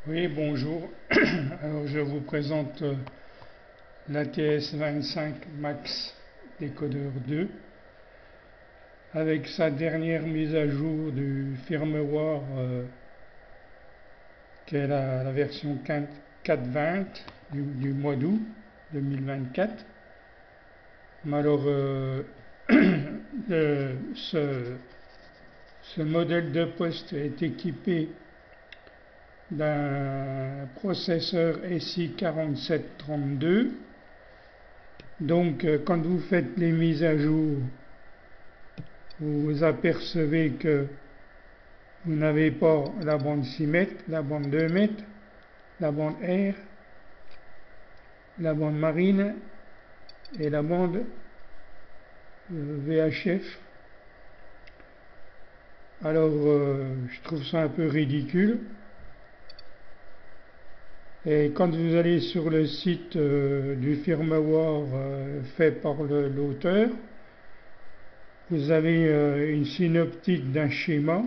Oui, bonjour. Alors, je vous présente l'ATS25 Max décodeur 2 avec sa dernière mise à jour du firmware qui est la version 4.20 du mois d'août 2024. Mais alors, ce modèle de poste est équipé d'un processeur SI 4732. Donc quand vous faites les mises à jour, vous vous apercevez que vous n'avez pas la bande 6 mètres, la bande 2 mètres, la bande R, la bande marine et la bande VHF. Alors je trouve ça un peu ridicule. Et quand vous allez sur le site du firmware fait par l'auteur, vous avez une synoptique d'un schéma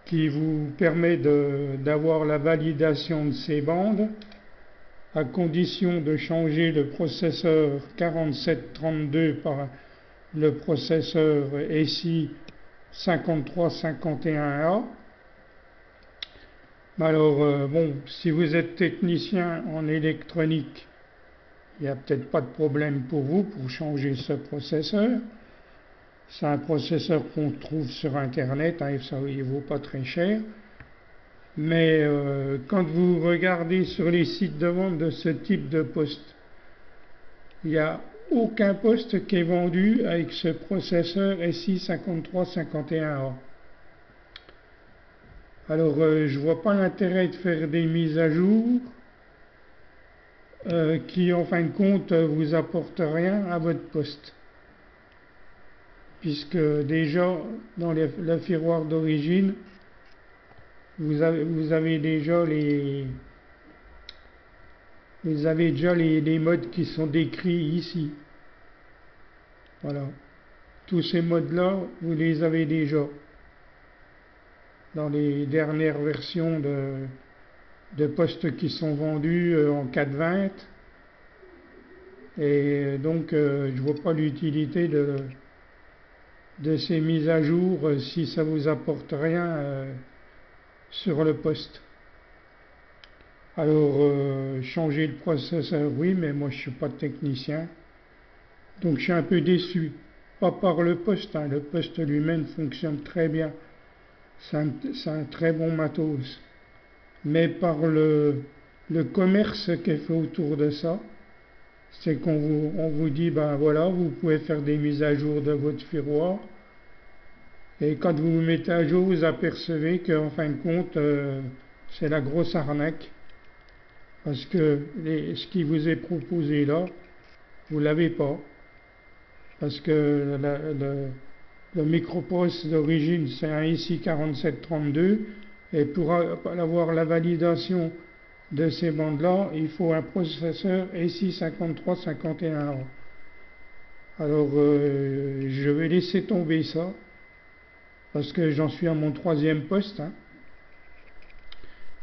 qui vous permet d'avoir la validation de ces bandes à condition de changer le processeur 4732 par le processeur SI 5351A. Alors, bon, si vous êtes technicien en électronique, il n'y a peut-être pas de problème pour vous pour changer ce processeur. C'est un processeur qu'on trouve sur Internet, hein, ça ne vaut pas très cher. Mais quand vous regardez sur les sites de vente de ce type de poste, il n'y a aucun poste qui est vendu avec ce processeur SI 5351A. Alors, je ne vois pas l'intérêt de faire des mises à jour qui, en fin de compte, vous apportent rien à votre poste. Puisque déjà, dans le firmware d'origine, vous avez déjà les modes qui sont décrits ici. Voilà. Tous ces modes-là, vous les avez déjà dans les dernières versions de postes qui sont vendus en 4.20. Et donc, je ne vois pas l'utilité de ces mises à jour si ça vous apporte rien sur le poste. Alors, changer le processeur, oui, mais moi je ne suis pas technicien. Donc je suis un peu déçu. Pas par le poste, hein. Le poste lui-même fonctionne très bien. C'est un très bon matos. Mais par le commerce qui est fait autour de ça, c'est qu'on vous dit, ben voilà, vous pouvez faire des mises à jour de votre firmware. Et quand vous vous mettez à jour, vous apercevez qu'en fin de compte, c'est la grosse arnaque. Parce que ce qui vous est proposé là, vous ne l'avez pas. Parce que le microprocesseur d'origine, c'est un IC 4732. Et pour avoir la validation de ces bandes-là, il faut un processeur IC 5351A. Alors, je vais laisser tomber ça. Parce que j'en suis à mon 3e poste. Hein.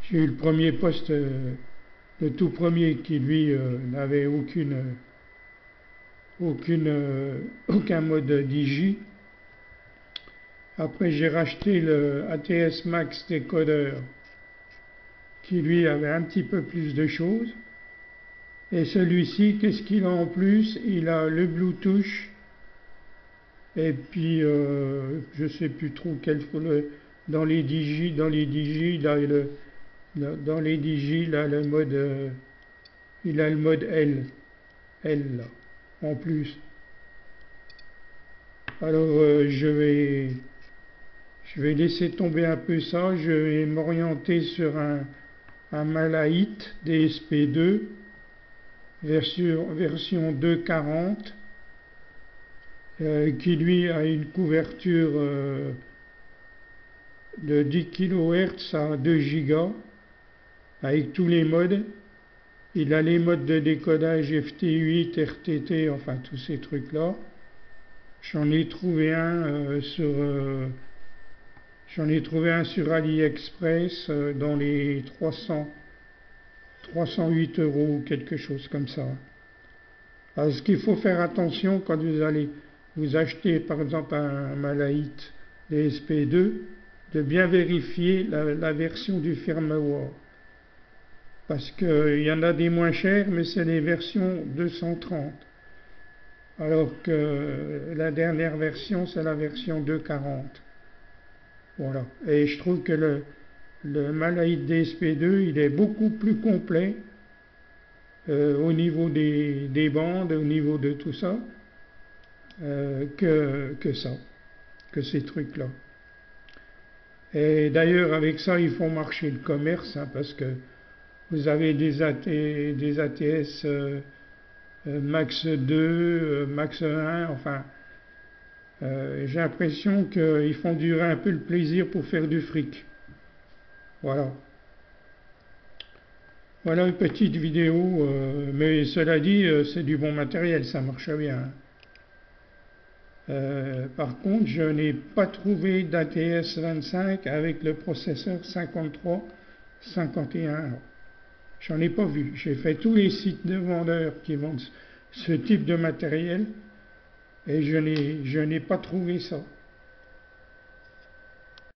J'ai eu le premier poste, le tout premier, qui lui n'avait aucun mode Digi. Après, j'ai racheté le ATS Max décodeur, qui lui avait un petit peu plus de choses. Et celui-ci, qu'est-ce qu'il a en plus? Il a le Bluetooth. Et puis, je ne sais plus trop dans les Digi, là, dans les Digi, là, le mode, il a le mode L là, en plus. Alors, je vais laisser tomber un peu ça. Je vais m'orienter sur un Malahite DSP2, version 2.40, qui lui a une couverture de 10 kHz à 2 Go, avec tous les modes. Il a les modes de décodage FT8, RTT, enfin tous ces trucs-là. J'en ai trouvé un J'en ai trouvé un sur AliExpress dans les 308 euros ou quelque chose comme ça. Alors, ce qu'il faut faire attention quand vous allez vous acheter par exemple un Malahite DSP2, de bien vérifier la version du firmware. Parce qu'il y en a des moins chers, mais c'est les versions 230. Alors que la dernière version, c'est la version 240. Voilà. Et je trouve que le Malahite DSP2, il est beaucoup plus complet au niveau des bandes, au niveau de tout ça, que ces trucs-là. Et d'ailleurs, avec ça, ils font marcher le commerce, hein, parce que vous avez des ATS Max 2, Max 1, enfin, j'ai l'impression qu'ils font durer un peu le plaisir pour faire du fric. Voilà. Voilà une petite vidéo, mais cela dit, c'est du bon matériel, ça marche bien. Par contre, je n'ai pas trouvé d'ATS 25 avec le processeur 5351. J'en ai pas vu. J'ai fait tous les sites de vendeurs qui vendent ce type de matériel et je n'ai pas trouvé ça.